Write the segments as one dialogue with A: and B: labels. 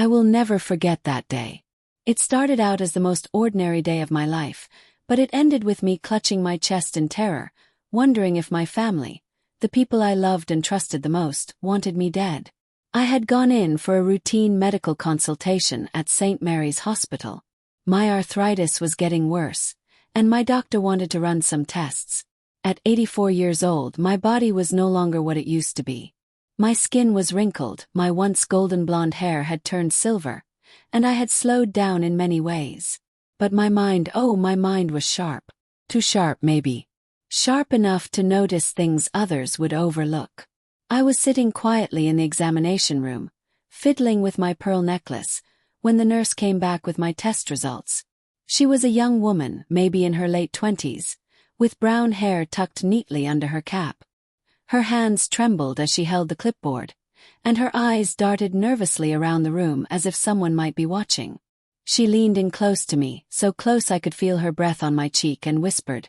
A: I will never forget that day. It started out as the most ordinary day of my life, but it ended with me clutching my chest in terror, wondering if my family, the people I loved and trusted the most, wanted me dead. I had gone in for a routine medical consultation at St. Mary's Hospital. My arthritis was getting worse, and my doctor wanted to run some tests. At 84 years old, my body was no longer what it used to be. My skin was wrinkled, my once golden blonde hair had turned silver, and I had slowed down in many ways. But my mind was sharp. Too sharp, maybe. Sharp enough to notice things others would overlook. I was sitting quietly in the examination room, fiddling with my pearl necklace, when the nurse came back with my test results. She was a young woman, maybe in her late 20s, with brown hair tucked neatly under her cap. Her hands trembled as she held the clipboard, and her eyes darted nervously around the room as if someone might be watching. She leaned in close to me, so close I could feel her breath on my cheek, and whispered,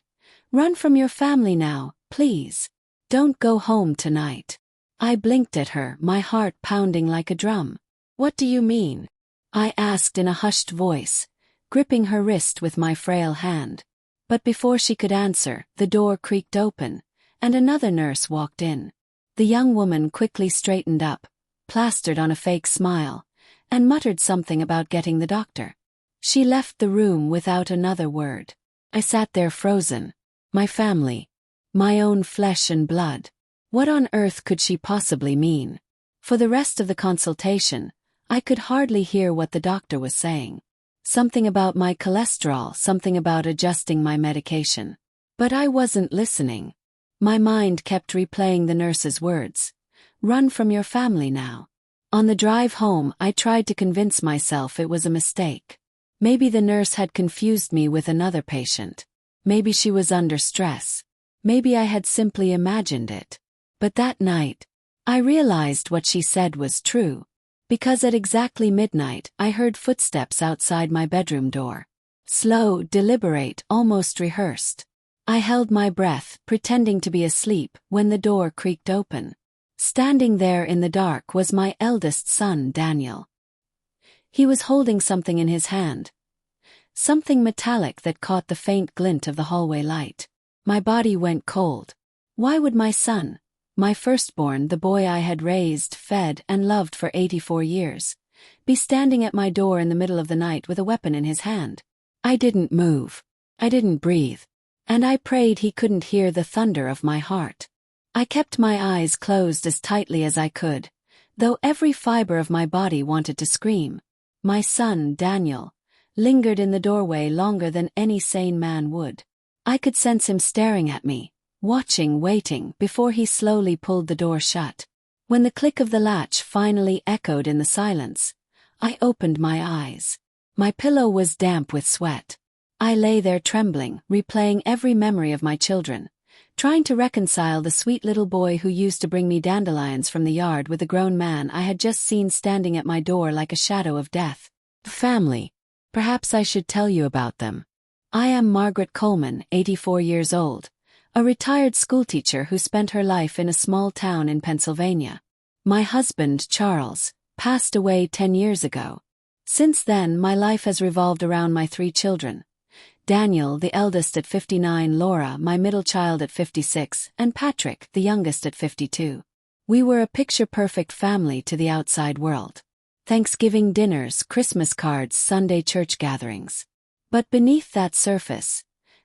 A: "Run from your family now, please. Don't go home tonight." I blinked at her, my heart pounding like a drum. "What do you mean?" I asked in a hushed voice, gripping her wrist with my frail hand. But before she could answer, the door creaked open, and another nurse walked in. The young woman quickly straightened up, plastered on a fake smile, and muttered something about getting the doctor. She left the room without another word. I sat there frozen. My family. My own flesh and blood. What on earth could she possibly mean? For the rest of the consultation, I could hardly hear what the doctor was saying. Something about my cholesterol, something about adjusting my medication. But I wasn't listening. My mind kept replaying the nurse's words. "Run from your family now." On the drive home, I tried to convince myself it was a mistake. Maybe the nurse had confused me with another patient. Maybe she was under stress. Maybe I had simply imagined it. But that night, I realized what she said was true. Because at exactly midnight, I heard footsteps outside my bedroom door. Slow, deliberate, almost rehearsed. I held my breath, pretending to be asleep, when the door creaked open. Standing there in the dark was my eldest son, Daniel. He was holding something in his hand. Something metallic that caught the faint glint of the hallway light. My body went cold. Why would my son, my firstborn, the boy I had raised, fed, and loved for 84 years, be standing at my door in the middle of the night with a weapon in his hand? I didn't move. I didn't breathe. And I prayed he couldn't hear the thunder of my heart. I kept my eyes closed as tightly as I could, though every fiber of my body wanted to scream. My son, Daniel, lingered in the doorway longer than any sane man would. I could sense him staring at me, watching, waiting, before he slowly pulled the door shut. When the click of the latch finally echoed in the silence, I opened my eyes. My pillow was damp with sweat. I lay there trembling, replaying every memory of my children, trying to reconcile the sweet little boy who used to bring me dandelions from the yard with the grown man I had just seen standing at my door like a shadow of death. Family. Perhaps I should tell you about them. I am Margaret Coleman, 84 years old, a retired schoolteacher who spent her life in a small town in Pennsylvania. My husband, Charles, passed away 10 years ago. Since then, my life has revolved around my 3 children. Daniel, the eldest at 59, Laura, my middle child at 56, and Patrick, the youngest at 52. We were a picture-perfect family to the outside world. Thanksgiving dinners, Christmas cards, Sunday church gatherings. But beneath that surface,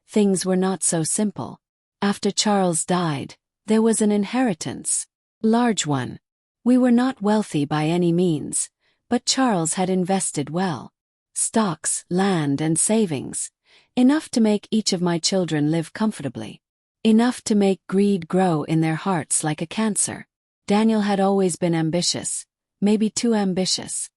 A: things were not so simple. After Charles died, there was an inheritance. Large one. We were not wealthy by any means, but Charles had invested well. Stocks, land, and savings. Enough to make each of my children live comfortably. Enough to make greed grow in their hearts like a cancer. Daniel had always been ambitious, maybe too ambitious.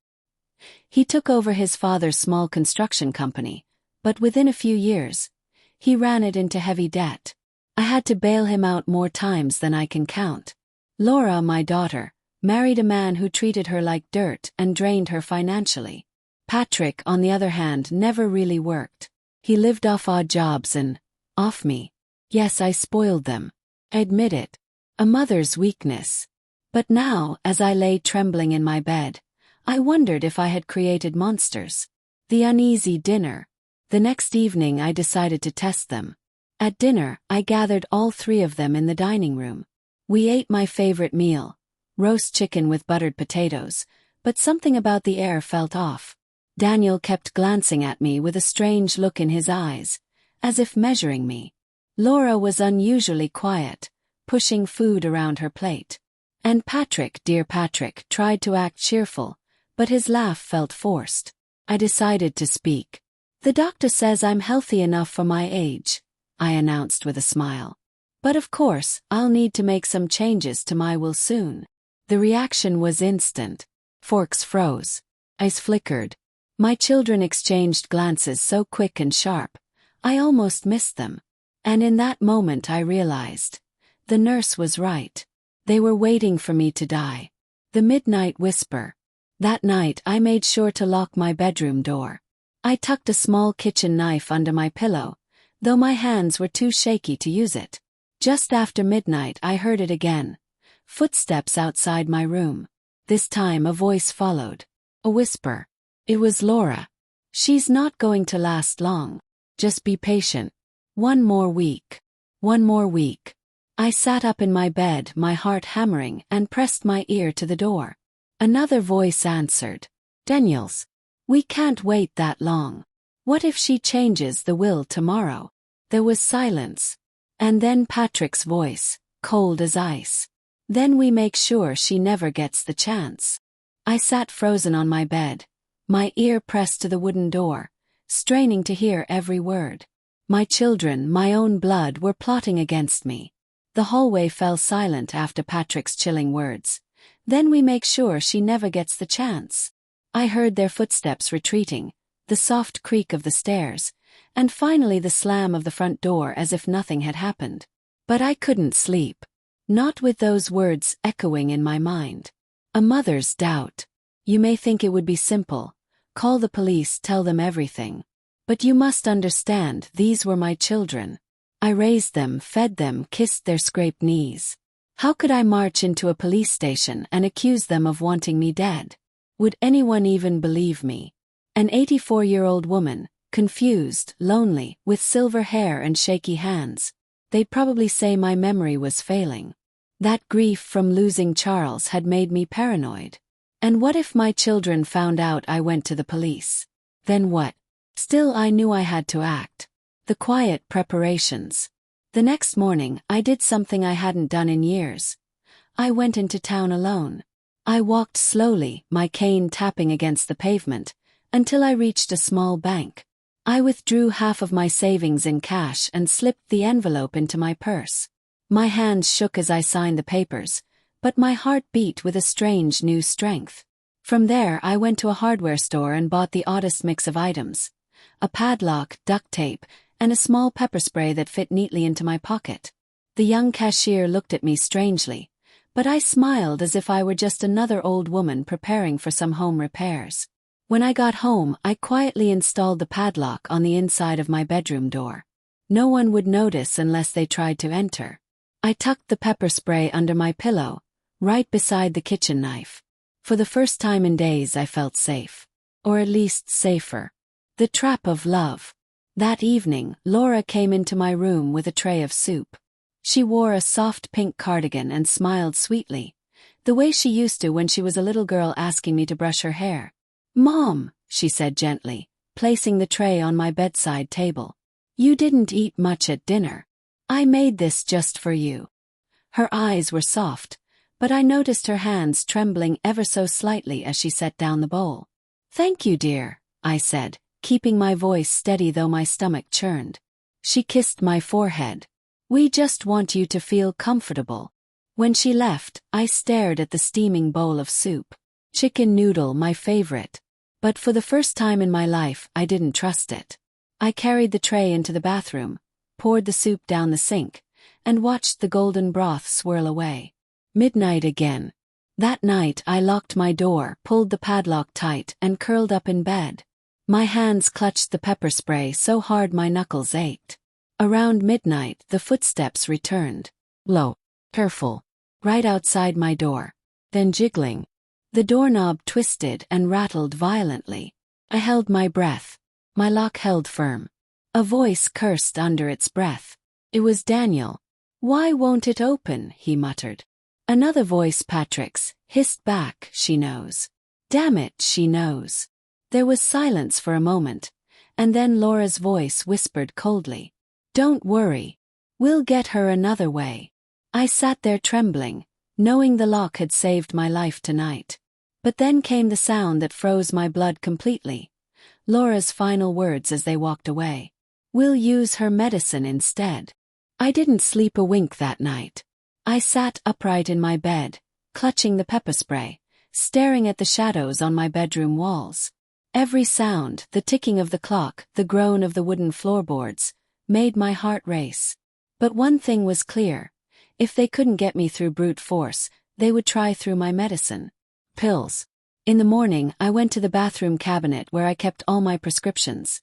A: He took over his father's small construction company, but within a few years, he ran it into heavy debt. I had to bail him out more times than I can count. Laura, my daughter, married a man who treated her like dirt and drained her financially. Patrick, on the other hand, never really worked. He lived off odd jobs and off me. Yes, I spoiled them. I admit it. A mother's weakness. But now, as I lay trembling in my bed, I wondered if I had created monsters. The uneasy dinner. The next evening I decided to test them. At dinner, I gathered all three of them in the dining room. We ate my favorite meal, roast chicken with buttered potatoes, but something about the air felt off. Daniel kept glancing at me with a strange look in his eyes, as if measuring me. Laura was unusually quiet, pushing food around her plate. And Patrick, dear Patrick, tried to act cheerful, but his laugh felt forced. I decided to speak. "The doctor says I'm healthy enough for my age," I announced with a smile. "But of course, I'll need to make some changes to my will soon." The reaction was instant. Forks froze. Eyes flickered. My children exchanged glances so quick and sharp, I almost missed them. And in that moment I realized. The nurse was right. They were waiting for me to die. The midnight whisper. That night I made sure to lock my bedroom door. I tucked a small kitchen knife under my pillow, though my hands were too shaky to use it. Just after midnight I heard it again. Footsteps outside my room. This time a voice followed. A whisper. It was Laura. "She's not going to last long. Just be patient. One more week. One more week." I sat up in my bed, my heart hammering, and pressed my ear to the door. Another voice answered. "Daniels. We can't wait that long. What if she changes the will tomorrow?" There was silence. And then Patrick's voice, cold as ice. "Then we make sure she never gets the chance." I sat frozen on my bed, my ear pressed to the wooden door, straining to hear every word. My children, my own blood, were plotting against me. The hallway fell silent after Patrick's chilling words. "Then we make sure she never gets the chance." I heard their footsteps retreating, the soft creak of the stairs, and finally the slam of the front door as if nothing had happened. But I couldn't sleep. Not with those words echoing in my mind. A mother's doubt. You may think it would be simple. Call the police, tell them everything. But you must understand, these were my children. I raised them, fed them, kissed their scraped knees. How could I march into a police station and accuse them of wanting me dead? Would anyone even believe me? An 84-year-old woman, confused, lonely, with silver hair and shaky hands. They'd probably say my memory was failing. That grief from losing Charles had made me paranoid. And what if my children found out I went to the police? Then what? Still, I knew I had to act. The quiet preparations. The next morning, I did something I hadn't done in years. I went into town alone. I walked slowly, my cane tapping against the pavement, until I reached a small bank. I withdrew half of my savings in cash and slipped the envelope into my purse. My hands shook as I signed the papers, but my heart beat with a strange new strength. From there I went to a hardware store and bought the oddest mix of items. A padlock, duct tape, and a small pepper spray that fit neatly into my pocket. The young cashier looked at me strangely, but I smiled as if I were just another old woman preparing for some home repairs. When I got home, I quietly installed the padlock on the inside of my bedroom door. No one would notice unless they tried to enter. I tucked the pepper spray under my pillow, right beside the kitchen knife. For the first time in days I felt safe. Or at least safer. The trap of love. That evening, Laura came into my room with a tray of soup. She wore a soft pink cardigan and smiled sweetly, the way she used to when she was a little girl asking me to brush her hair. "Mom," she said gently, placing the tray on my bedside table. "You didn't eat much at dinner. I made this just for you." Her eyes were soft, but I noticed her hands trembling ever so slightly as she set down the bowl. "Thank you, dear," I said, keeping my voice steady though my stomach churned. She kissed my forehead. "We just want you to feel comfortable." When she left, I stared at the steaming bowl of soup. Chicken noodle, my favorite. But for the first time in my life, I didn't trust it. I carried the tray into the bathroom, poured the soup down the sink, and watched the golden broth swirl away. Midnight again. That night I locked my door, pulled the padlock tight, and curled up in bed. My hands clutched the pepper spray so hard my knuckles ached. Around midnight, the footsteps returned. Low, careful, right outside my door. Then jiggling. The doorknob twisted and rattled violently. I held my breath. My lock held firm. A voice cursed under its breath. It was Daniel. "Why won't it open?" he muttered. Another voice, Patrick's, hissed back, "She knows. Damn it, she knows." There was silence for a moment, and then Laura's voice whispered coldly, "Don't worry. We'll get her another way." I sat there trembling, knowing the lock had saved my life tonight. But then came the sound that froze my blood completely. Laura's final words as they walked away. "We'll use her medicine instead." I didn't sleep a wink that night. I sat upright in my bed, clutching the pepper spray, staring at the shadows on my bedroom walls. Every sound, the ticking of the clock, the groan of the wooden floorboards, made my heart race. But one thing was clear. If they couldn't get me through brute force, they would try through my medicine. Pills. In the morning, I went to the bathroom cabinet where I kept all my prescriptions.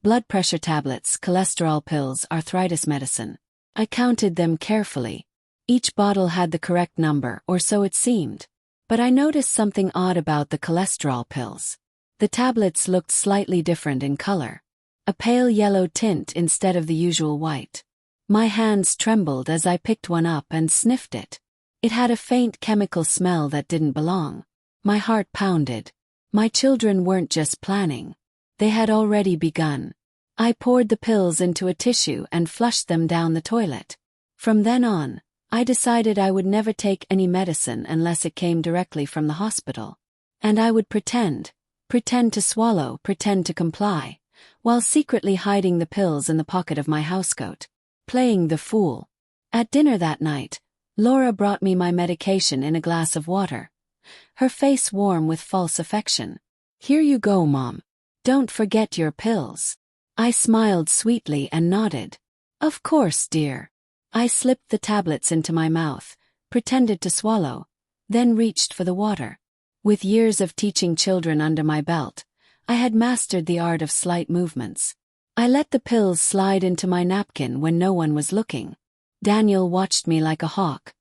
A: Blood pressure tablets, cholesterol pills, arthritis medicine. I counted them carefully. Each bottle had the correct number, or so it seemed. But I noticed something odd about the cholesterol pills. The tablets looked slightly different in color. A pale yellow tint instead of the usual white. My hands trembled as I picked one up and sniffed it. It had a faint chemical smell that didn't belong. My heart pounded. My children weren't just planning. They had already begun. I poured the pills into a tissue and flushed them down the toilet. From then on, I decided I would never take any medicine unless it came directly from the hospital. And I would pretend to swallow, pretend to comply, while secretly hiding the pills in the pocket of my housecoat. Playing the fool. At dinner that night, Laura brought me my medication in a glass of water. Her face warm with false affection. "Here you go, Mom. Don't forget your pills." I smiled sweetly and nodded. "Of course, dear." I slipped the tablets into my mouth, pretended to swallow, then reached for the water. With years of teaching children under my belt, I had mastered the art of slight movements. I let the pills slide into my napkin when no one was looking. Daniel watched me like a hawk,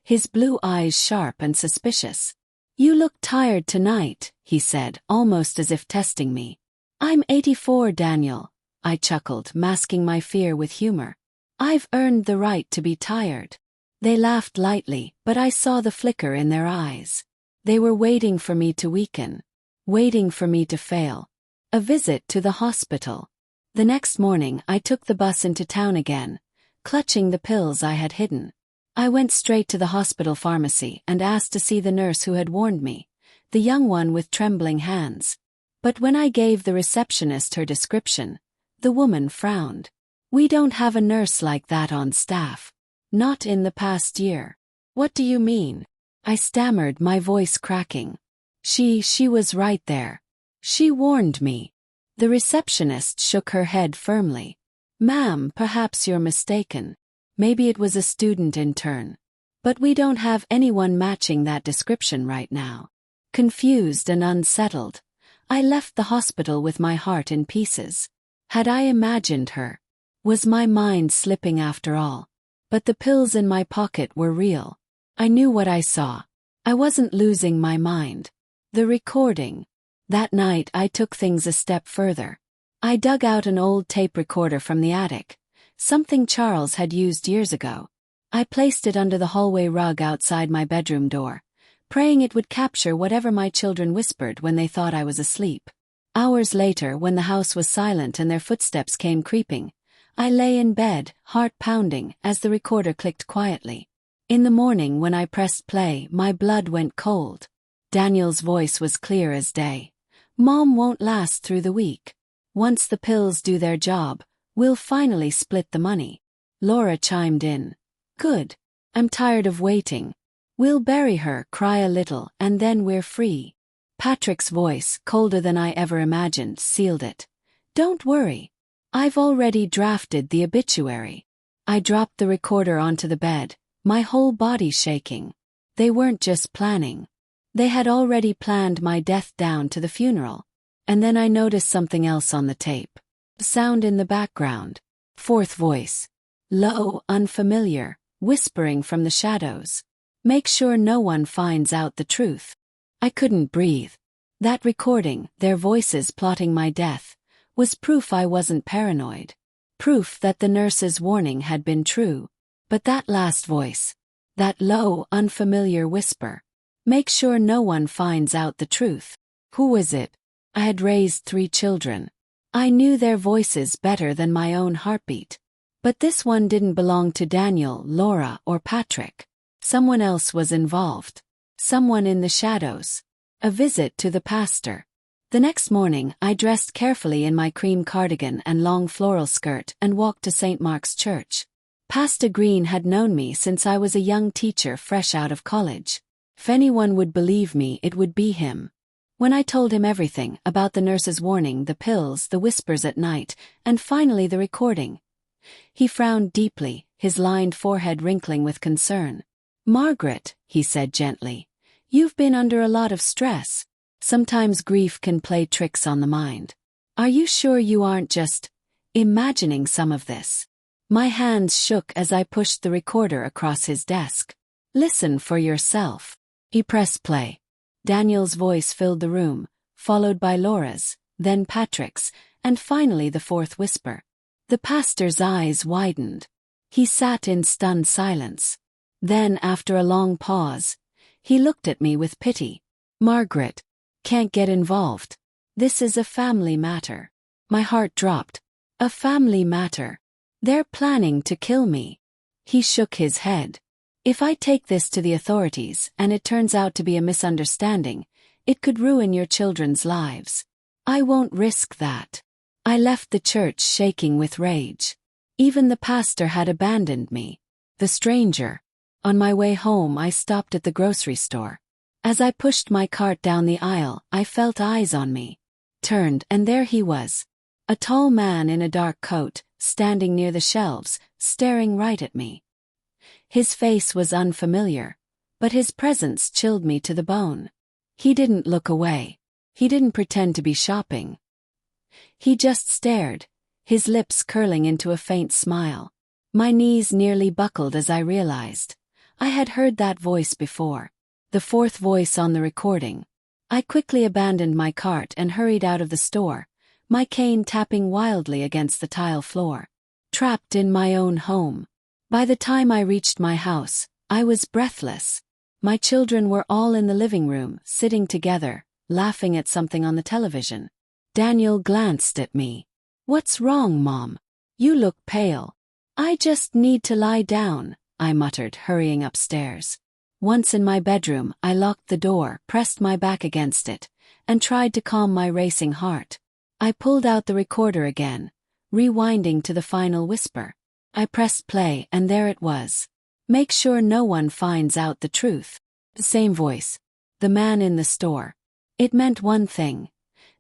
A: his blue eyes sharp and suspicious. "You look tired tonight," he said, almost as if testing me. "I'm 84, Daniel," I chuckled, masking my fear with humor. "I've earned the right to be tired." They laughed lightly, but I saw the flicker in their eyes. They were waiting for me to weaken, waiting for me to fail. A visit to the hospital. The next morning I took the bus into town again, clutching the pills I had hidden. I went straight to the hospital pharmacy and asked to see the nurse who had warned me, the young one with trembling hands. But when I gave the receptionist her description, the woman frowned. "We don't have a nurse like that on staff. Not in the past year." "What do you mean?" I stammered, my voice cracking. She was right there. She warned me." The receptionist shook her head firmly. "Ma'am, perhaps you're mistaken. Maybe it was a student intern. But we don't have anyone matching that description right now." Confused and unsettled, I left the hospital with my heart in pieces. Had I imagined her? Was my mind slipping after all? But the pills in my pocket were real. I knew what I saw. I wasn't losing my mind. The recording. That night I took things a step further. I dug out an old tape recorder from the attic, something Charles had used years ago. I placed it under the hallway rug outside my bedroom door, praying it would capture whatever my children whispered when they thought I was asleep. Hours later, when the house was silent and their footsteps came creeping, I lay in bed, heart pounding, as the recorder clicked quietly. In the morning when I pressed play, my blood went cold. Daniel's voice was clear as day. "Mom won't last through the week. Once the pills do their job, we'll finally split the money." Laura chimed in. "Good. I'm tired of waiting. We'll bury her, cry a little, and then we're free." Patrick's voice, colder than I ever imagined, sealed it. "Don't worry. I've already drafted the obituary." I dropped the recorder onto the bed, my whole body shaking. They weren't just planning. They had already planned my death down to the funeral. And then I noticed something else on the tape. Sound in the background. Fourth voice. Low, unfamiliar, whispering from the shadows. "Make sure no one finds out the truth." I couldn't breathe. That recording, their voices plotting my death, was proof I wasn't paranoid. Proof that the nurse's warning had been true. But that last voice, that low, unfamiliar whisper, make sure no one finds out the truth. Who was it? I had raised 3 children. I knew their voices better than my own heartbeat. But this one didn't belong to Daniel, Laura, or Patrick. Someone else was involved. Someone in the shadows. A visit to the pastor. The next morning, I dressed carefully in my cream cardigan and long floral skirt and walked to St. Mark's Church. Pastor Green had known me since I was a young teacher fresh out of college. If anyone would believe me, it would be him. When I told him everything about the nurse's warning, the pills, the whispers at night, and finally the recording, he frowned deeply, his lined forehead wrinkling with concern. "Margaret," he said gently, "you've been under a lot of stress. Sometimes grief can play tricks on the mind. Are you sure you aren't just imagining some of this?" My hands shook as I pushed the recorder across his desk. "Listen for yourself." He pressed play. Daniel's voice filled the room, followed by Laura's, then Patrick's, and finally the fourth whisper. The pastor's eyes widened. He sat in stunned silence. Then, after a long pause, he looked at me with pity. "Margaret, can't get involved. This is a family matter." My heart dropped. A family matter. They're planning to kill me. He shook his head. "If I take this to the authorities and it turns out to be a misunderstanding, it could ruin your children's lives. I won't risk that." I left the church shaking with rage. Even the pastor had abandoned me. The stranger. On my way home, I stopped at the grocery store. As I pushed my cart down the aisle, I felt eyes on me. Turned, and there he was. A tall man in a dark coat, standing near the shelves, staring right at me. His face was unfamiliar, but his presence chilled me to the bone. He didn't look away. He didn't pretend to be shopping. He just stared, his lips curling into a faint smile. My knees nearly buckled as I realized I had heard that voice before. The fourth voice on the recording. I quickly abandoned my cart and hurried out of the store, my cane tapping wildly against the tile floor. Trapped in my own home. By the time I reached my house, I was breathless. My children were all in the living room, sitting together, laughing at something on the television. Daniel glanced at me. "What's wrong, Mom? You look pale." "I just need to lie down," I muttered, hurrying upstairs. Once in my bedroom, I locked the door, pressed my back against it, and tried to calm my racing heart. I pulled out the recorder again, rewinding to the final whisper. I pressed play, and there it was. "Make sure no one finds out the truth." The same voice. The man in the store. It meant one thing.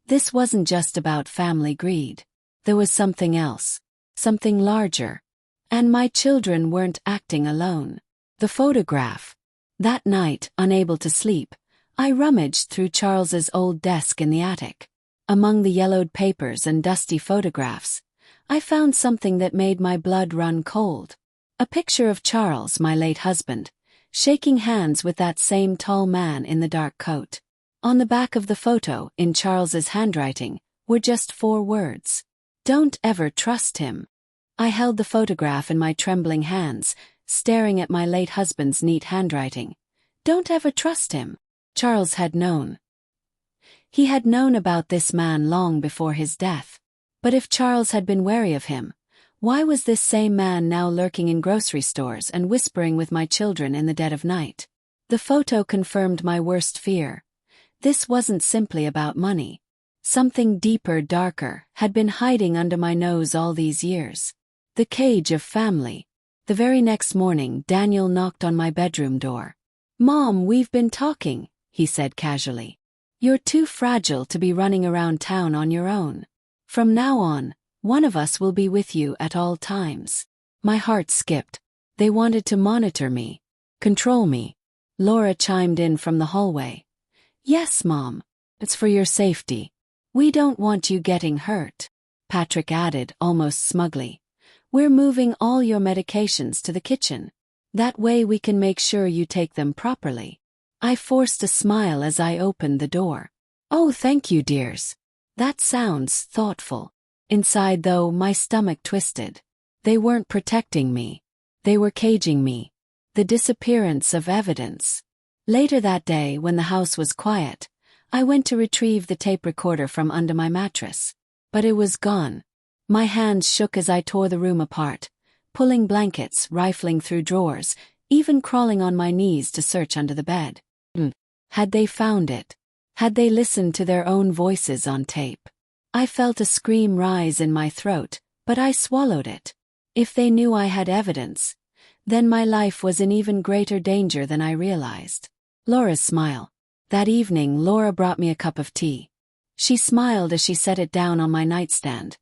A: This wasn't just about family greed. There was something else. Something larger. And my children weren't acting alone. The photograph. That night, unable to sleep, I rummaged through Charles's old desk in the attic. Among the yellowed papers and dusty photographs, I found something that made my blood run cold. A picture of Charles, my late husband, shaking hands with that same tall man in the dark coat. On the back of the photo, in Charles's handwriting, were just 4 words. "Don't ever trust him." I held the photograph in my trembling hands, staring at my late husband's neat handwriting. Don't ever trust him. Charles had known. He had known about this man long before his death. But if Charles had been wary of him, why was this same man now lurking in grocery stores and whispering with my children in the dead of night? The photo confirmed my worst fear. This wasn't simply about money. Something deeper, darker, had been hiding under my nose all these years. The cage of family. The very next morning, Daniel knocked on my bedroom door. "Mom, we've been talking," he said casually. "You're too fragile to be running around town on your own. From now on, one of us will be with you at all times." My heart skipped. They wanted to monitor me, control me. Laura chimed in from the hallway. "Yes, Mom. It's for your safety. We don't want you getting hurt." Patrick added, almost smugly. "We're moving all your medications to the kitchen. That way we can make sure you take them properly." I forced a smile as I opened the door. "Oh, thank you, dears." That sounds thoughtful. Inside, though, my stomach twisted. They weren't protecting me. They were caging me. The disappearance of evidence. Later that day, when the house was quiet, I went to retrieve the tape recorder from under my mattress. But it was gone. My hands shook as I tore the room apart, pulling blankets, rifling through drawers, even crawling on my knees to search under the bed. Had they found it? Had they listened to their own voices on tape? I felt a scream rise in my throat, but I swallowed it. If they knew I had evidence, then my life was in even greater danger than I realized. Laura's smile. That evening, Laura brought me a cup of tea. She smiled as she set it down on my nightstand,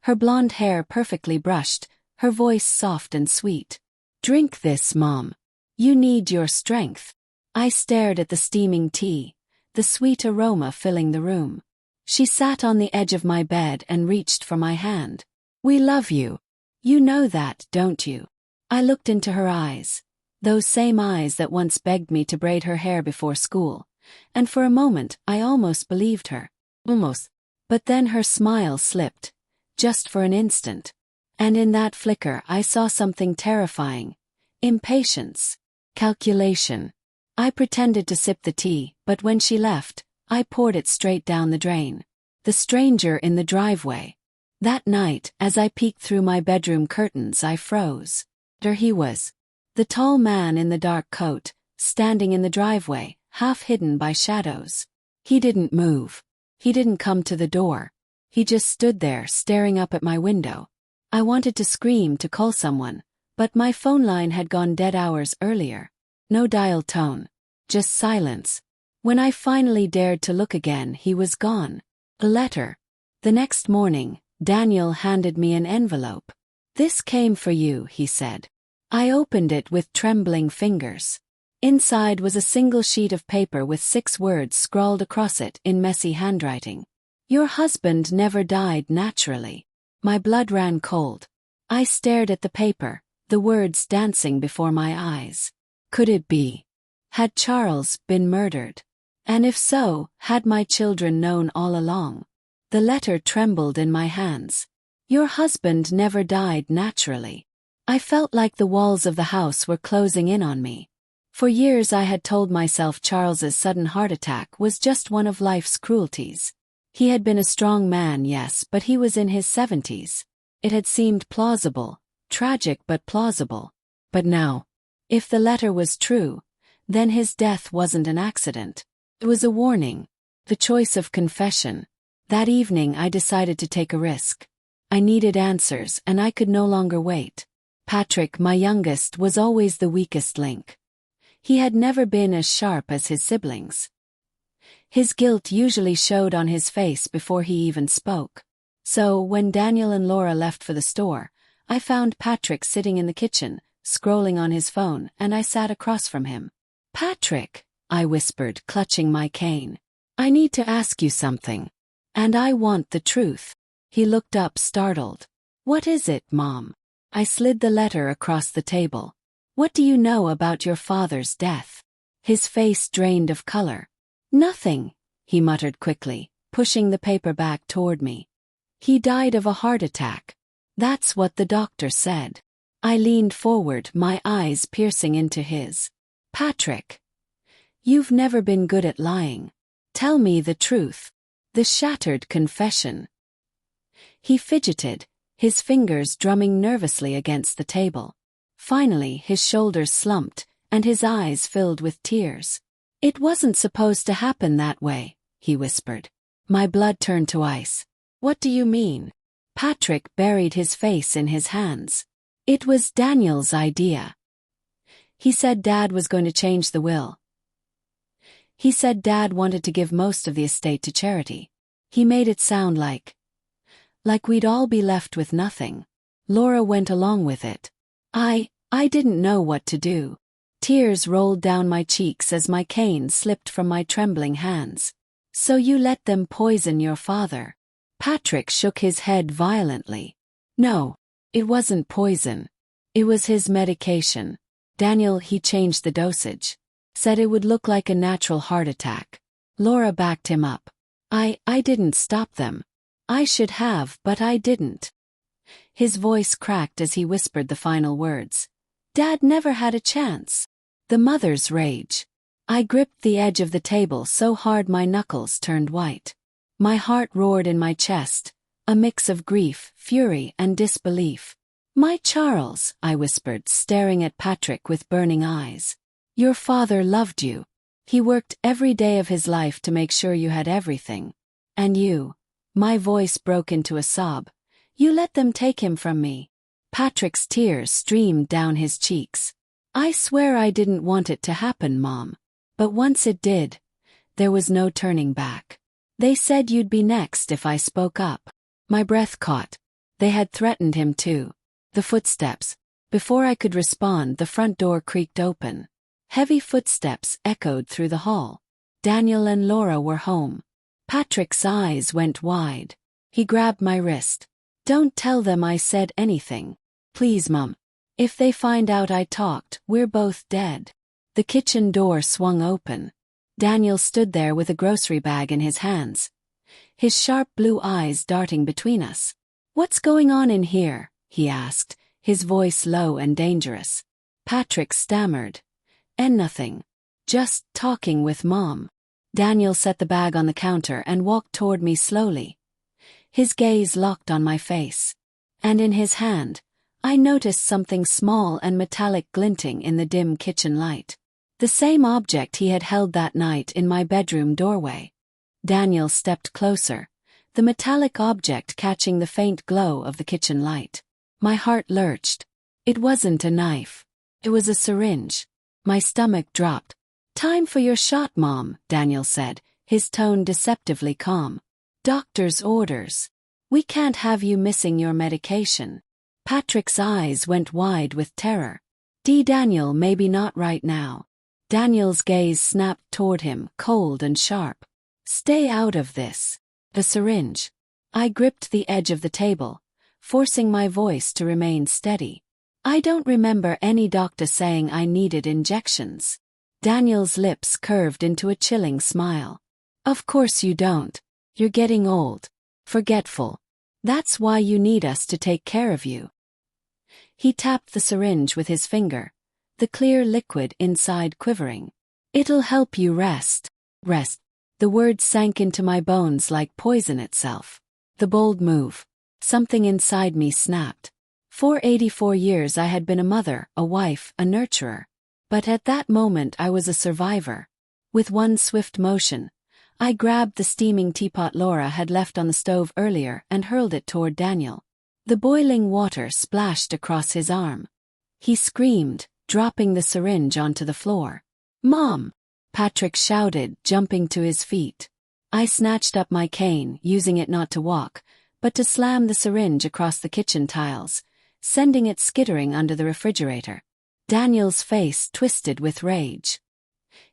A: her blonde hair perfectly brushed, her voice soft and sweet. "Drink this, Mom. You need your strength." I stared at the steaming tea, the sweet aroma filling the room. She sat on the edge of my bed and reached for my hand. "We love you. You know that, don't you?" I looked into her eyes, those same eyes that once begged me to braid her hair before school, and for a moment I almost believed her. Almost. But then her smile slipped, just for an instant. And in that flicker I saw something terrifying. Impatience. Calculation. I pretended to sip the tea, but when she left, I poured it straight down the drain. The stranger in the driveway. That night, as I peeked through my bedroom curtains, I froze. There he was. The tall man in the dark coat, standing in the driveway, half hidden by shadows. He didn't move. He didn't come to the door. He just stood there, staring up at my window. I wanted to scream, to call someone, but my phone line had gone dead hours earlier. No dial tone. Just silence. When I finally dared to look again, he was gone. A letter. The next morning, Daniel handed me an envelope. "This came for you," he said. I opened it with trembling fingers. Inside was a single sheet of paper with 6 words scrawled across it in messy handwriting. "Your husband never died naturally." My blood ran cold. I stared at the paper, the words dancing before my eyes. Could it be? Had Charles been murdered? And if so, had my children known all along? The letter trembled in my hands. "Your husband never died naturally." I felt like the walls of the house were closing in on me. For years I had told myself Charles's sudden heart attack was just one of life's cruelties. He had been a strong man, yes, but he was in his 70s. It had seemed plausible, tragic but plausible. But now, if the letter was true, then his death wasn't an accident. It was a warning, the choice of confession. That evening I decided to take a risk. I needed answers, and I could no longer wait. Patrick, my youngest, was always the weakest link. He had never been as sharp as his siblings. His guilt usually showed on his face before he even spoke. So, when Daniel and Laura left for the store, I found Patrick sitting in the kitchen, scrolling on his phone, and I sat across from him. "Patrick," I whispered, clutching my cane. "I need to ask you something. And I want the truth." He looked up, startled. "What is it, Mom?" I slid the letter across the table. "What do you know about your father's death?" His face drained of color. "Nothing," he muttered quickly, pushing the paper back toward me. "He died of a heart attack. That's what the doctor said." I leaned forward, my eyes piercing into his. "Patrick, you've never been good at lying. Tell me the truth." The shattered confession. He fidgeted, his fingers drumming nervously against the table. Finally, his shoulders slumped, and his eyes filled with tears. "It wasn't supposed to happen that way," he whispered. My blood turned to ice. "What do you mean?" Patrick buried his face in his hands. "It was Daniel's idea. He said Dad was going to change the will. He said Dad wanted to give most of the estate to charity. He made it sound like we'd all be left with nothing." Laura went along with it. I didn't know what to do. Tears rolled down my cheeks as my cane slipped from my trembling hands. "So you let them poison your father?" Patrick shook his head violently. "No, it wasn't poison. It was his medication. Daniel, he changed the dosage. Said it would look like a natural heart attack. Laura backed him up. I didn't stop them. I should have, but I didn't. His voice cracked as he whispered the final words. Dad never had a chance. The mother's rage. I gripped the edge of the table so hard my knuckles turned white. My heart roared in my chest, a mix of grief, fury, and disbelief. My Charles, I whispered, staring at Patrick with burning eyes. Your father loved you. He worked every day of his life to make sure you had everything. And you, my voice broke into a sob, you let them take him from me. Patrick's tears streamed down his cheeks. I swear I didn't want it to happen, Mom. But once it did, there was no turning back. They said you'd be next if I spoke up. My breath caught. They had threatened him too. The footsteps. Before I could respond, the front door creaked open. Heavy footsteps echoed through the hall. Daniel and Laura were home. Patrick's eyes went wide. He grabbed my wrist. Don't tell them I said anything. Please, Mum. If they find out I talked, we're both dead. The kitchen door swung open. Daniel stood there with a grocery bag in his hands, his sharp blue eyes darting between us. What's going on in here? He asked, his voice low and dangerous. Patrick stammered. And nothing. Just talking with Mom. Daniel set the bag on the counter and walked toward me slowly. His gaze locked on my face. And in his hand, I noticed something small and metallic glinting in the dim kitchen light. The same object he had held that night in my bedroom doorway. Daniel stepped closer, the metallic object catching the faint glow of the kitchen light. My heart lurched. It wasn't a knife. It was a syringe. My stomach dropped. Time for your shot, Mom, Daniel said, his tone deceptively calm. Doctor's orders. We can't have you missing your medication. Patrick's eyes went wide with terror. Daniel, maybe not right now. Daniel's gaze snapped toward him, cold and sharp. Stay out of this. The syringe. I gripped the edge of the table, forcing my voice to remain steady. I don't remember any doctor saying I needed injections. Daniel's lips curved into a chilling smile. Of course you don't. You're getting old. Forgetful. That's why you need us to take care of you. He tapped the syringe with his finger, the clear liquid inside quivering. It'll help you rest. Rest. The word sank into my bones like poison itself. The bold move. Something inside me snapped. For 84 years I had been a mother, a wife, a nurturer. But at that moment I was a survivor. With one swift motion, I grabbed the steaming teapot Laura had left on the stove earlier and hurled it toward Daniel. The boiling water splashed across his arm. He screamed, dropping the syringe onto the floor. Mom! Patrick shouted, jumping to his feet. I snatched up my cane, using it not to walk, but to slam the syringe across the kitchen tiles, sending it skittering under the refrigerator. Daniel's face twisted with rage.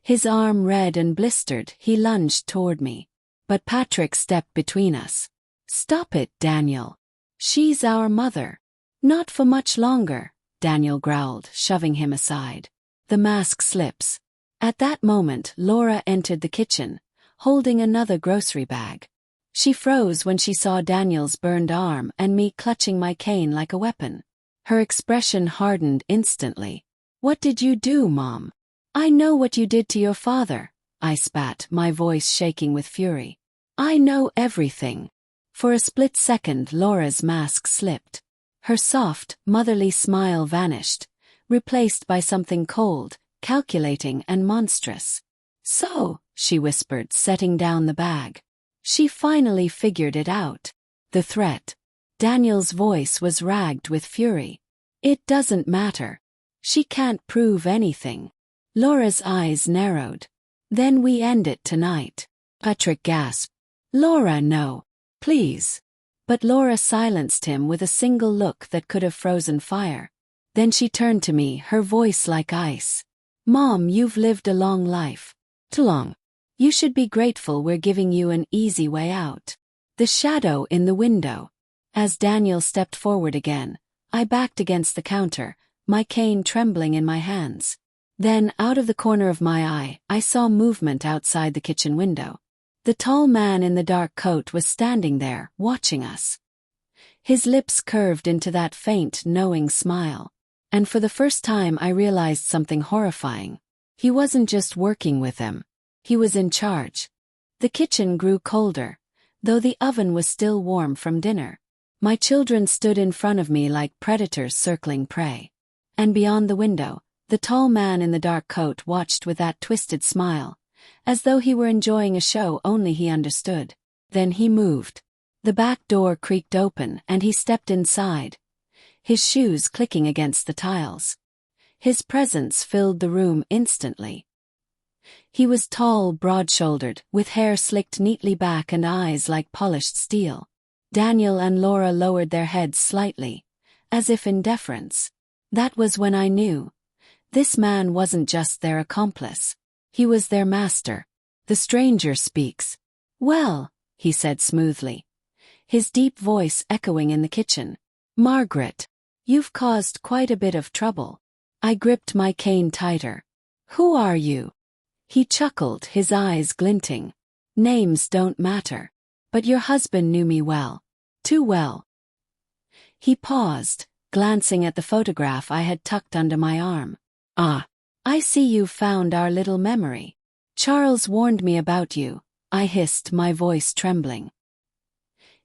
A: His arm red and blistered, he lunged toward me. But Patrick stepped between us. Stop it, Daniel. She's our mother. Not for much longer, Daniel growled, shoving him aside. The mask slips. At that moment, Laura entered the kitchen, holding another grocery bag. She froze when she saw Daniel's burned arm and me clutching my cane like a weapon. Her expression hardened instantly. What did you do, Mom? I know what you did to your father, I spat, my voice shaking with fury. I know everything. For a split second, Laura's mask slipped. Her soft, motherly smile vanished, replaced by something cold, calculating and monstrous. So, she whispered, setting down the bag. She finally figured it out. The threat. Daniel's voice was ragged with fury. It doesn't matter. She can't prove anything. Laura's eyes narrowed. Then we end it tonight. Patrick gasped. Laura, no. Please. But Laura silenced him with a single look that could have frozen fire. Then she turned to me, her voice like ice. Mom, you've lived a long life. Too long. You should be grateful we're giving you an easy way out. The shadow in the window. As Daniel stepped forward again, I backed against the counter, my cane trembling in my hands. Then, out of the corner of my eye, I saw movement outside the kitchen window. The tall man in the dark coat was standing there, watching us. His lips curved into that faint, knowing smile. And for the first time I realized something horrifying. He wasn't just working with them. He was in charge. The kitchen grew colder, though the oven was still warm from dinner. My children stood in front of me like predators circling prey. And beyond the window, the tall man in the dark coat watched with that twisted smile, as though he were enjoying a show only he understood. Then he moved. The back door creaked open and he stepped inside, his shoes clicking against the tiles. His presence filled the room instantly. He was tall, broad-shouldered, with hair slicked neatly back and eyes like polished steel. Daniel and Laura lowered their heads slightly, as if in deference. That was when I knew. This man wasn't just their accomplice. He was their master. The stranger speaks. "Well," he said smoothly, his deep voice echoing in the kitchen. "Margaret, you've caused quite a bit of trouble." I gripped my cane tighter. "Who are you?" He chuckled, his eyes glinting. "Names don't matter. But your husband knew me well. Too well." He paused, glancing at the photograph I had tucked under my arm. "Ah, I see you've found our little memory. Charles warned me about you," I hissed, my voice trembling.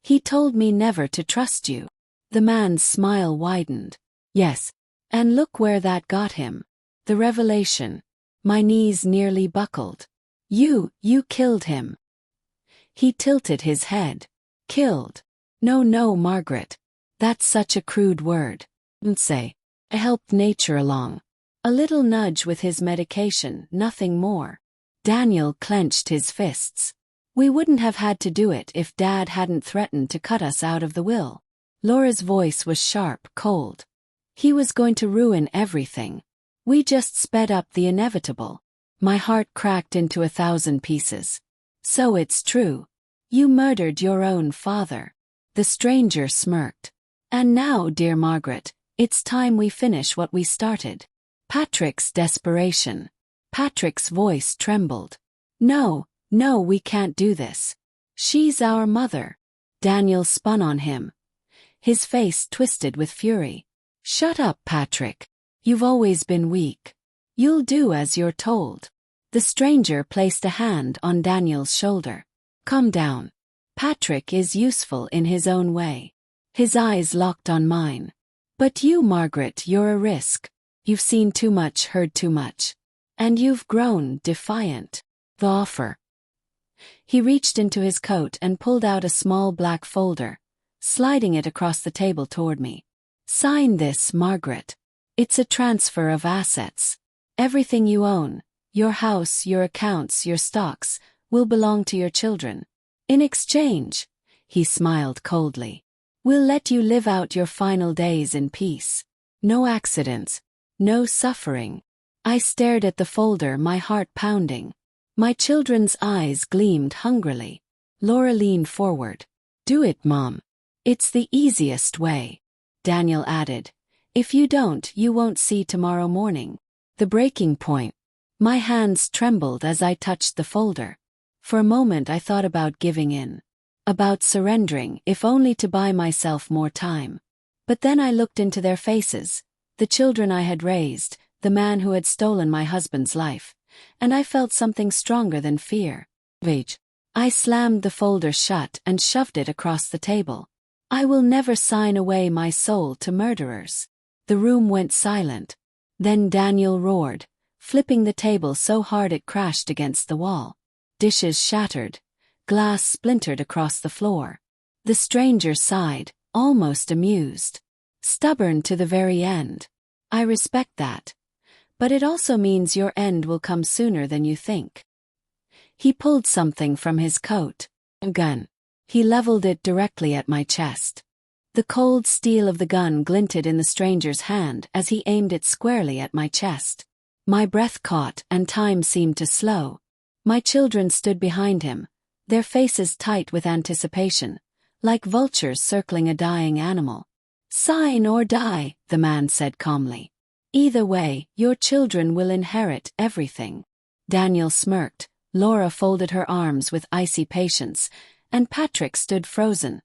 A: "He told me never to trust you." The man's smile widened. "Yes, and look where that got him. The revelation." My knees nearly buckled. You killed him." He tilted his head. "Killed? No, Margaret. That's such a crude word. Don't say. I helped nature along. A little nudge with his medication, nothing more." Daniel clenched his fists. "We wouldn't have had to do it if Dad hadn't threatened to cut us out of the will." Laura's voice was sharp, cold. "He was going to ruin everything. We just sped up the inevitable." My heart cracked into 1,000 pieces. "So it's true. You murdered your own father." The stranger smirked. "And now, dear Margaret, it's time we finish what we started." Patrick's desperation. Patrick's voice trembled. No, we can't do this. She's our mother." Daniel spun on him, his face twisted with fury. "Shut up, Patrick. You've always been weak. You'll do as you're told." The stranger placed a hand on Daniel's shoulder. "Calm down. Patrick is useful in his own way." His eyes locked on mine. "But you, Margaret, you're a risk. You've seen too much, heard too much. And you've grown defiant." The offer. He reached into his coat and pulled out a small black folder, sliding it across the table toward me. "Sign this, Margaret. It's a transfer of assets. Everything you own, your house, your accounts, your stocks, will belong to your children. In exchange," he smiled coldly, "we'll let you live out your final days in peace. No accidents. No suffering." I stared at the folder, my heart pounding. My children's eyes gleamed hungrily. Laura leaned forward. "Do it, Mom. It's the easiest way." Daniel added, "If you don't, you won't see tomorrow morning." The breaking point. My hands trembled as I touched the folder. For a moment I thought about giving in. About surrendering, if only to buy myself more time. But then I looked into their faces. The children I had raised, the man who had stolen my husband's life, and I felt something stronger than fear. Rage. I slammed the folder shut and shoved it across the table. I will never sign away my soul to murderers. The room went silent. Then Daniel roared, flipping the table so hard it crashed against the wall. Dishes shattered. Glass splintered across the floor. The stranger sighed, almost amused. "Stubborn to the very end. I respect that. But it also means your end will come sooner than you think." He pulled something from his coat. A gun. He leveled it directly at my chest. The cold steel of the gun glinted in the stranger's hand as he aimed it squarely at my chest. My breath caught and time seemed to slow. My children stood behind him, their faces tight with anticipation, like vultures circling a dying animal. "Sign or die," the man said calmly. Either way, your children will inherit everything. Daniel smirked, Laura folded her arms with icy patience, and Patrick stood frozen,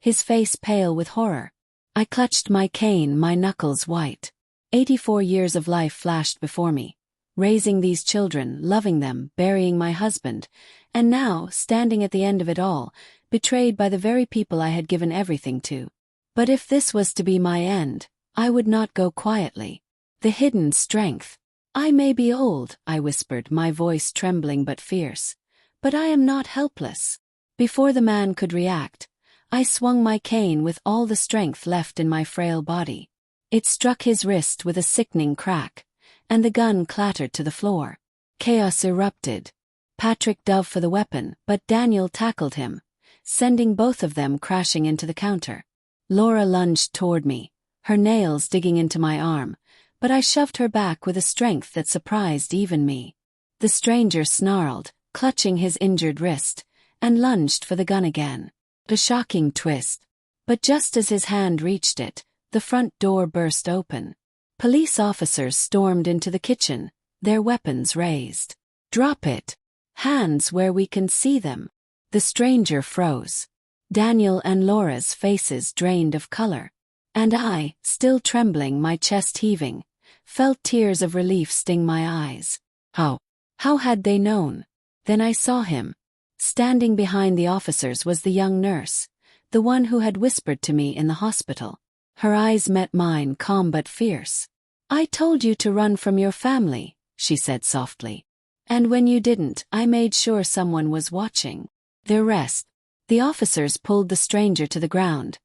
A: his face pale with horror. I clutched my cane, my knuckles white. 84 years of life flashed before me. Raising these children, loving them, burying my husband, and now, standing at the end of it all, betrayed by the very people I had given everything to. But if this was to be my end, I would not go quietly. The hidden strength. I may be old, I whispered, my voice trembling but fierce. But I am not helpless. Before the man could react, I swung my cane with all the strength left in my frail body. It struck his wrist with a sickening crack, and the gun clattered to the floor. Chaos erupted. Patrick dove for the weapon, but Daniel tackled him, sending both of them crashing into the counter. Laura lunged toward me, her nails digging into my arm, but I shoved her back with a strength that surprised even me. The stranger snarled, clutching his injured wrist, and lunged for the gun again. A shocking twist. But just as his hand reached it, the front door burst open. Police officers stormed into the kitchen, their weapons raised. Drop it! Hands where we can see them. The stranger froze. Daniel and Laura's faces drained of color. And I, still trembling, my chest heaving, felt tears of relief sting my eyes. How had they known? Then I saw him. Standing behind the officers was the young nurse, the one who had whispered to me in the hospital. Her eyes met mine, calm but fierce. I told you to run from your family, she said softly. And when you didn't, I made sure someone was watching. The rest. The officers pulled the stranger to the ground,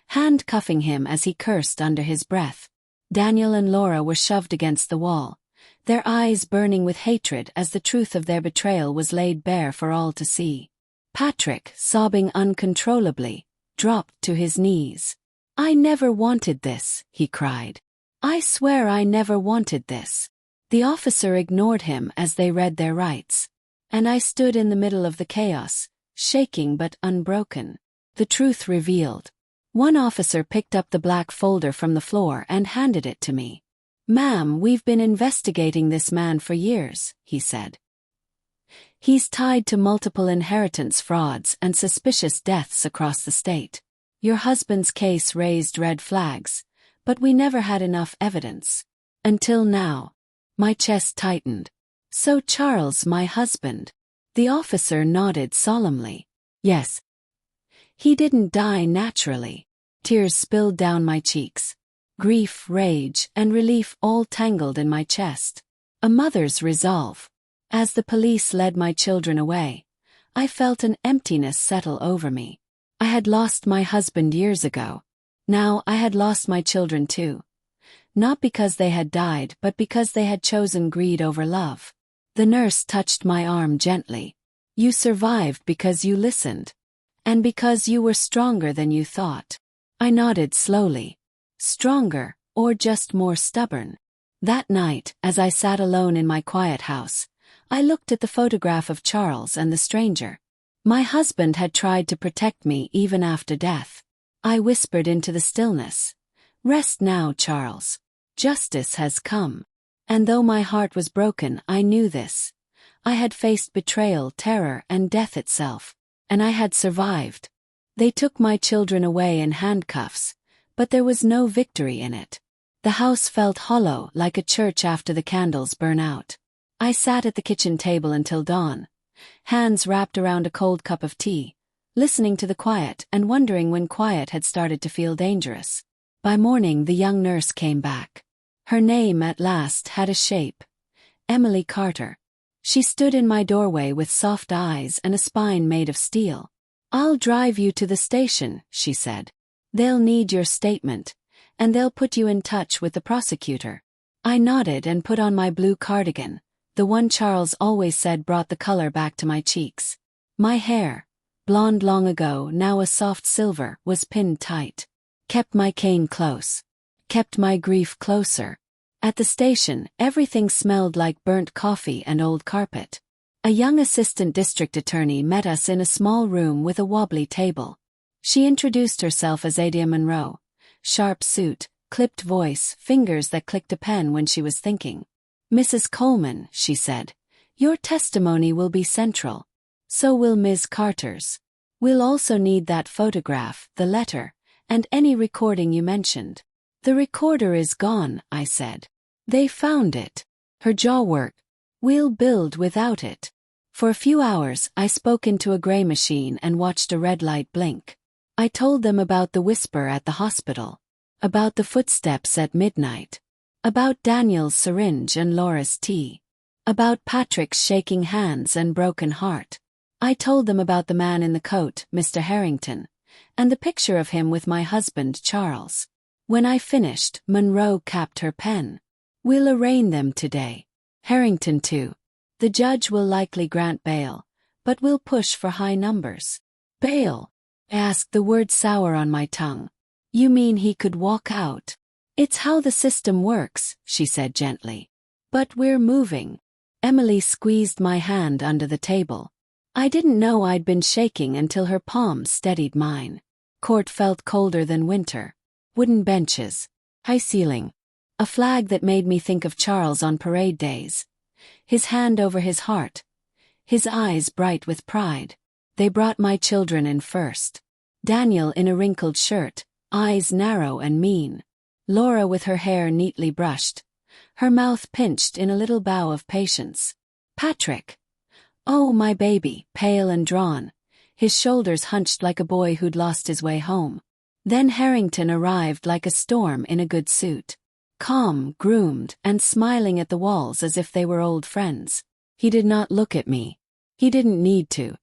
A: handcuffing him as he cursed under his breath. Daniel and Laura were shoved against the wall, their eyes burning with hatred as the truth of their betrayal was laid bare for all to see. Patrick, sobbing uncontrollably, dropped to his knees. I never wanted this, he cried. I swear I never wanted this. The officer ignored him as they read their rights. And I stood in the middle of the chaos, shaking but unbroken. The truth revealed. One officer picked up the black folder from the floor and handed it to me. Ma'am, we've been investigating this man for years, he said. He's tied to multiple inheritance frauds and suspicious deaths across the state. Your husband's case raised red flags, but we never had enough evidence. Until now. My chest tightened. So Charles, my husband. The officer nodded solemnly. Yes. He didn't die naturally. Tears spilled down my cheeks. Grief, rage, and relief all tangled in my chest. A mother's resolve. As the police led my children away, I felt an emptiness settle over me. I had lost my husband years ago. Now I had lost my children too. Not because they had died, but because they had chosen greed over love. The nurse touched my arm gently. You survived because you listened. And because you were stronger than you thought. I nodded slowly. Stronger, or just more stubborn? That night, as I sat alone in my quiet house, I looked at the photograph of Charles and the stranger. My husband had tried to protect me even after death. I whispered into the stillness. Rest now, Charles. Justice has come. And though my heart was broken, I knew this. I had faced betrayal, terror, and death itself. And I had survived. They took my children away in handcuffs, but there was no victory in it. The house felt hollow, like a church after the candles burn out. I sat at the kitchen table until dawn, hands wrapped around a cold cup of tea, listening to the quiet and wondering when quiet had started to feel dangerous. By morning the young nurse came back. Her name at last had a shape. Emily Carter. She stood in my doorway with soft eyes and a spine made of steel. I'll drive you to the station, she said. They'll need your statement, and they'll put you in touch with the prosecutor. I nodded and put on my blue cardigan, the one Charles always said brought the color back to my cheeks. My hair, blonde long ago, now a soft silver, was pinned tight. Kept my cane close. Kept my grief closer. At the station, everything smelled like burnt coffee and old carpet. A young assistant district attorney met us in a small room with a wobbly table. She introduced herself as Adia Monroe. Sharp suit, clipped voice, fingers that clicked a pen when she was thinking. "Mrs. Coleman," she said, "your testimony will be central. So will Ms. Carter's. We'll also need that photograph, the letter, and any recording you mentioned." "The recorder is gone," I said. "They found it." Her jaw worked. "We'll build without it." For a few hours, I spoke into a gray machine and watched a red light blink. I told them about the whisper at the hospital, about the footsteps at midnight, about Daniel's syringe and Laura's tea, about Patrick's shaking hands and broken heart. I told them about the man in the coat, Mr. Harrington, and the picture of him with my husband, Charles. When I finished, Monroe capped her pen. "We'll arraign them today. Harrington too. The judge will likely grant bail, but we'll push for high numbers." "Bail?" I asked, the word sour on my tongue. "You mean he could walk out?" "It's how the system works," she said gently. "But we're moving." Emily squeezed my hand under the table. I didn't know I'd been shaking until her palm steadied mine. Court felt colder than winter. Wooden benches. High ceiling. A flag that made me think of Charles on parade days. His hand over his heart. His eyes bright with pride. They brought my children in first. Daniel in a wrinkled shirt, eyes narrow and mean. Laura with her hair neatly brushed, her mouth pinched in a little bow of patience. Patrick. Oh, my baby, pale and drawn, his shoulders hunched like a boy who'd lost his way home. Then Harrington arrived like a storm in a good suit. Calm, groomed, and smiling at the walls as if they were old friends. He did not look at me. He didn't need to.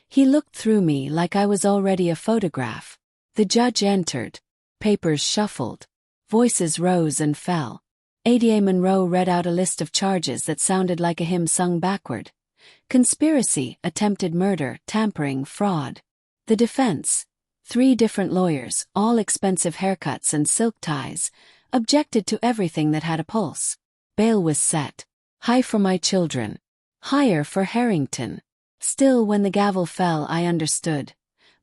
A: He looked through me like I was already a photograph. The judge entered. Papers shuffled. Voices rose and fell. Ada Monroe read out a list of charges that sounded like a hymn sung backward. Conspiracy, attempted murder, tampering, fraud. The defense, 3 different lawyers, all expensive haircuts and silk ties, objected to everything that had a pulse. Bail was set. High for my children. Higher for Harrington. Still, when the gavel fell, I understood.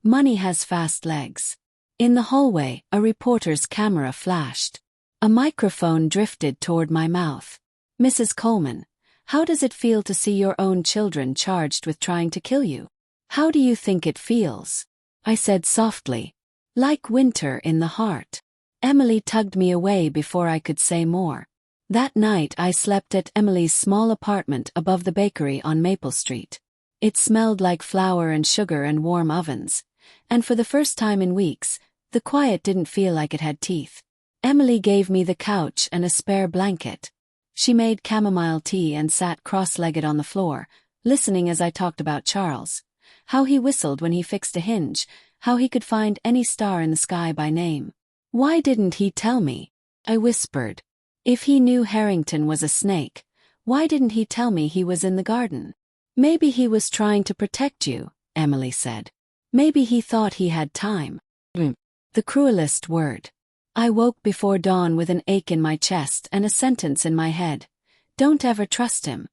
A: Money has fast legs. In the hallway, a reporter's camera flashed. A microphone drifted toward my mouth. "Mrs. Coleman, how does it feel to see your own children charged with trying to kill you? How do you think it feels?" I said softly. "Like winter in the heart." Emily tugged me away before I could say more. That night I slept at Emily's small apartment above the bakery on Maple Street. It smelled like flour and sugar and warm ovens, and for the first time in weeks, the quiet didn't feel like it had teeth. Emily gave me the couch and a spare blanket. She made chamomile tea and sat cross-legged on the floor, listening as I talked about Charles. How he whistled when he fixed a hinge, how he could find any star in the sky by name. "Why didn't he tell me?" I whispered. "If he knew Harrington was a snake, why didn't he tell me he was in the garden?" "Maybe he was trying to protect you," Emily said. "Maybe he thought he had time." The cruelest word. I woke before dawn with an ache in my chest and a sentence in my head. Don't ever trust him.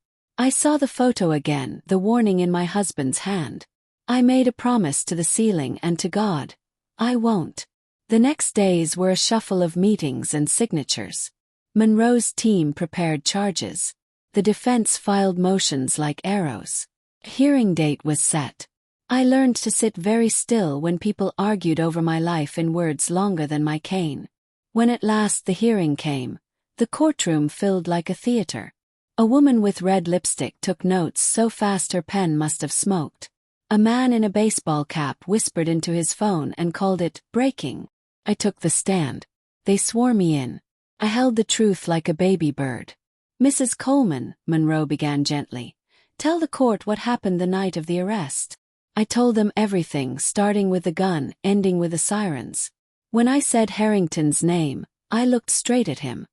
A: I saw the photo again, the warning in my husband's hand. I made a promise to the ceiling and to God. I won't. The next days were a shuffle of meetings and signatures. Monroe's team prepared charges. The defense filed motions like arrows. A hearing date was set. I learned to sit very still when people argued over my life in words longer than my cane. When at last the hearing came, the courtroom filled like a theater. A woman with red lipstick took notes so fast her pen must have smoked. A man in a baseball cap whispered into his phone and called it breaking. I took the stand. They swore me in. I held the truth like a baby bird. "Mrs. Coleman," Monroe began gently, "tell the court what happened the night of the arrest." I told them everything, starting with the gun, ending with the sirens. When I said Harrington's name, I looked straight at him.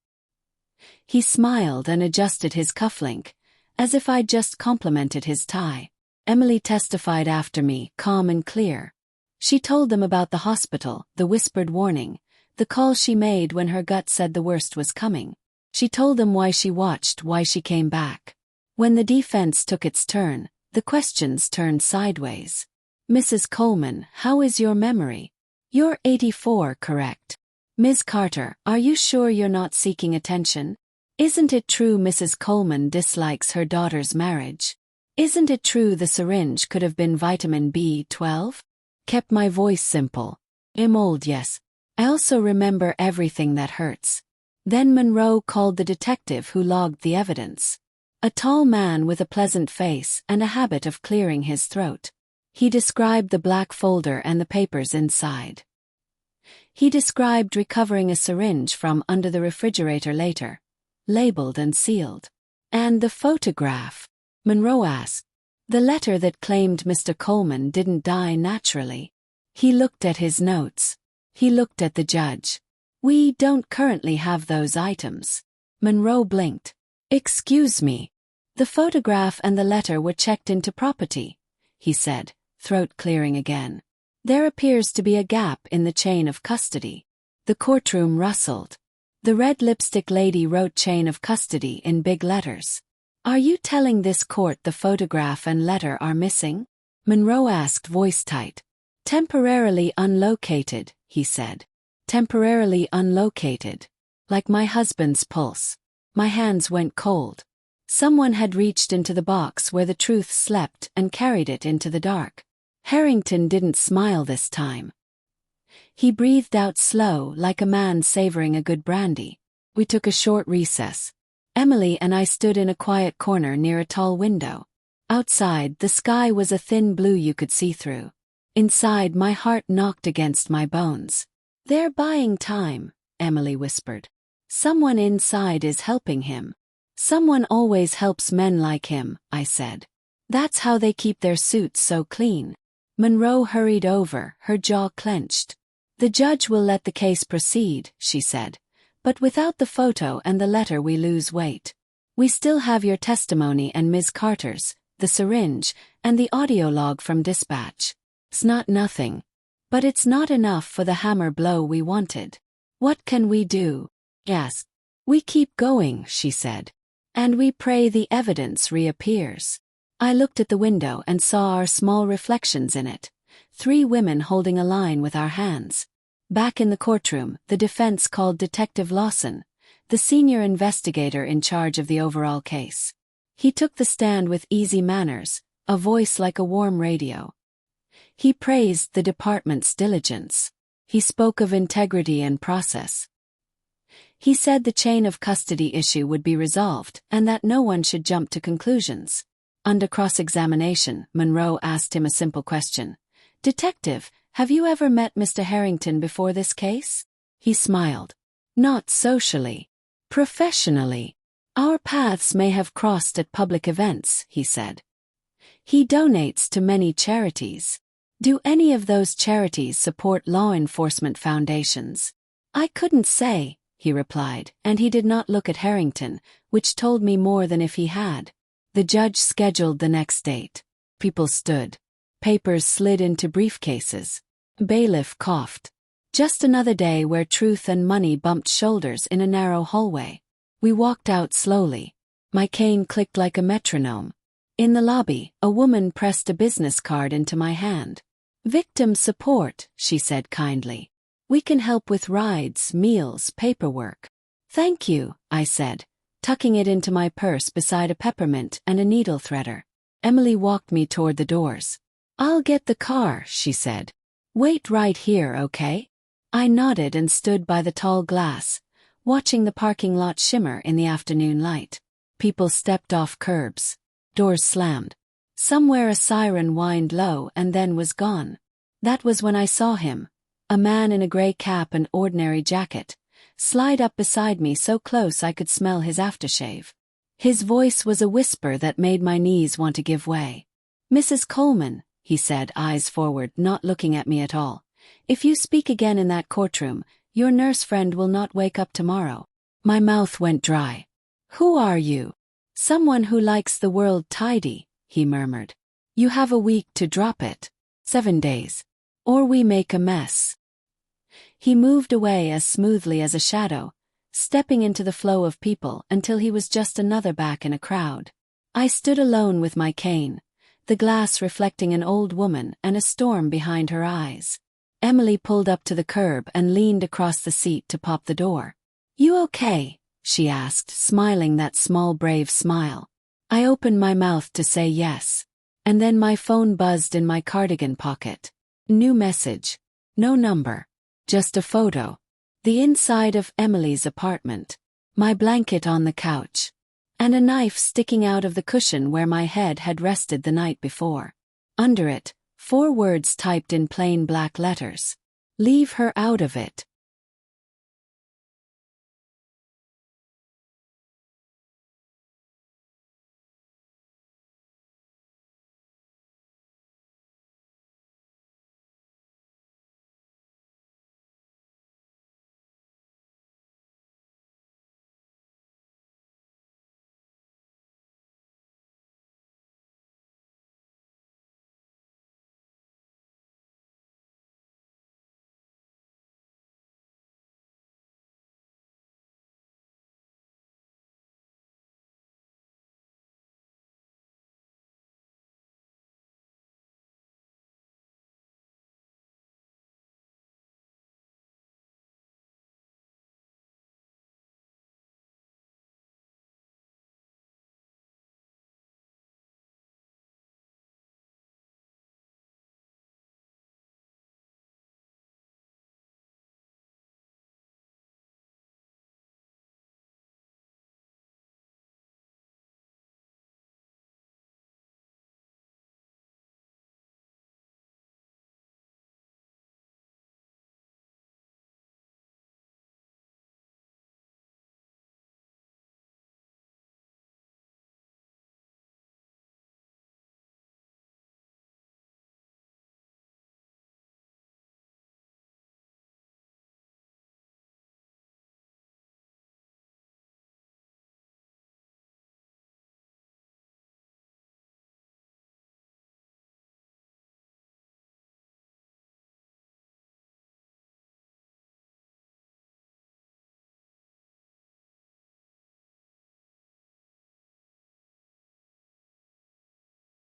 A: He smiled and adjusted his cufflink, as if I'd just complimented his tie. Emily testified after me, calm and clear. She told them about the hospital, the whispered warning, the call she made when her gut said the worst was coming. She told them why she watched, why she came back. When the defense took its turn, the questions turned sideways. "Mrs. Coleman, how is your memory? You're 84, correct?" Ms. Carter, are you sure you're not seeking attention? Isn't it true Mrs. Coleman dislikes her daughter's marriage? Isn't it true the syringe could have been vitamin B12? Kept my voice simple. I'm old, yes. I also remember everything that hurts. Then Monroe called the detective who logged the evidence. A tall man with a pleasant face and a habit of clearing his throat. He described the black folder and the papers inside. He described recovering a syringe from under the refrigerator later, labeled and sealed. And the photograph? Monroe asked. The letter that claimed Mr. Coleman didn't die naturally. He looked at his notes. He looked at the judge. We don't currently have those items. Monroe blinked. Excuse me. The photograph and the letter were checked into property, he said, throat clearing again. There appears to be a gap in the chain of custody. The courtroom rustled. The red lipstick lady wrote chain of custody in big letters. Are you telling this court the photograph and letter are missing? Monroe asked, voice tight. Temporarily unlocated, he said. Temporarily unlocated. Like my husband's pulse. My hands went cold. Someone had reached into the box where the truth slept and carried it into the dark. Harrington didn't smile this time. He breathed out slow, like a man savoring a good brandy. We took a short recess. Emily and I stood in a quiet corner near a tall window. Outside, the sky was a thin blue you could see through. Inside, my heart knocked against my bones. They're buying time, Emily whispered. Someone inside is helping him. Someone always helps men like him, I said. That's how they keep their suits so clean. Monroe hurried over, her jaw clenched. The judge will let the case proceed, she said. But without the photo and the letter we lose weight. We still have your testimony and Ms. Carter's, the syringe, and the audio log from dispatch. It's not nothing. But it's not enough for the hammer blow we wanted. What can we do? Yes. We keep going, she said. And we pray the evidence reappears. I looked at the window and saw our small reflections in it. 3 women holding a line with our hands. Back in the courtroom, the defense called Detective Lawson, the senior investigator in charge of the overall case. He took the stand with easy manners, a voice like a warm radio. He praised the department's diligence. He spoke of integrity and process. He said the chain of custody issue would be resolved and that no one should jump to conclusions. Under cross-examination, Monroe asked him a simple question. Detective, have you ever met Mr. Harrington before this case? He smiled. Not socially. Professionally. Our paths may have crossed at public events, he said. He donates to many charities. Do any of those charities support law enforcement foundations? I couldn't say, he replied, and he did not look at Harrington, which told me more than if he had. The judge scheduled the next date. People stood. Papers slid into briefcases. Bailiff coughed. Just another day where truth and money bumped shoulders in a narrow hallway. We walked out slowly. My cane clicked like a metronome. In the lobby, a woman pressed a business card into my hand. Victim support, she said kindly. We can help with rides, meals, paperwork. Thank you, I said, tucking it into my purse beside a peppermint and a needle threader. Emily walked me toward the doors. I'll get the car, she said. Wait right here, okay? I nodded and stood by the tall glass, watching the parking lot shimmer in the afternoon light. People stepped off curbs. Doors slammed. Somewhere a siren whined low and then was gone. That was when I saw him, a man in a gray cap and ordinary jacket, slide up beside me so close I could smell his aftershave. His voice was a whisper that made my knees want to give way. Mrs. Coleman, he said, eyes forward, not looking at me at all. If you speak again in that courtroom, your nurse friend will not wake up tomorrow. My mouth went dry. Who are you? Someone who likes the world tidy, he murmured. You have a week to drop it. 7 days. Or we make a mess. He moved away as smoothly as a shadow, stepping into the flow of people until he was just another back in a crowd. I stood alone with my cane, the glass reflecting an old woman and a storm behind her eyes. Emily pulled up to the curb and leaned across the seat to pop the door. "You okay?" she asked, smiling that small brave smile. I opened my mouth to say yes. And then my phone buzzed in my cardigan pocket. New message. No number. Just a photo. The inside of Emily's apartment. My blanket on the couch. And a knife sticking out of the cushion where my head had rested the night before. Under it, 4 words typed in plain black letters. "Leave her out of it."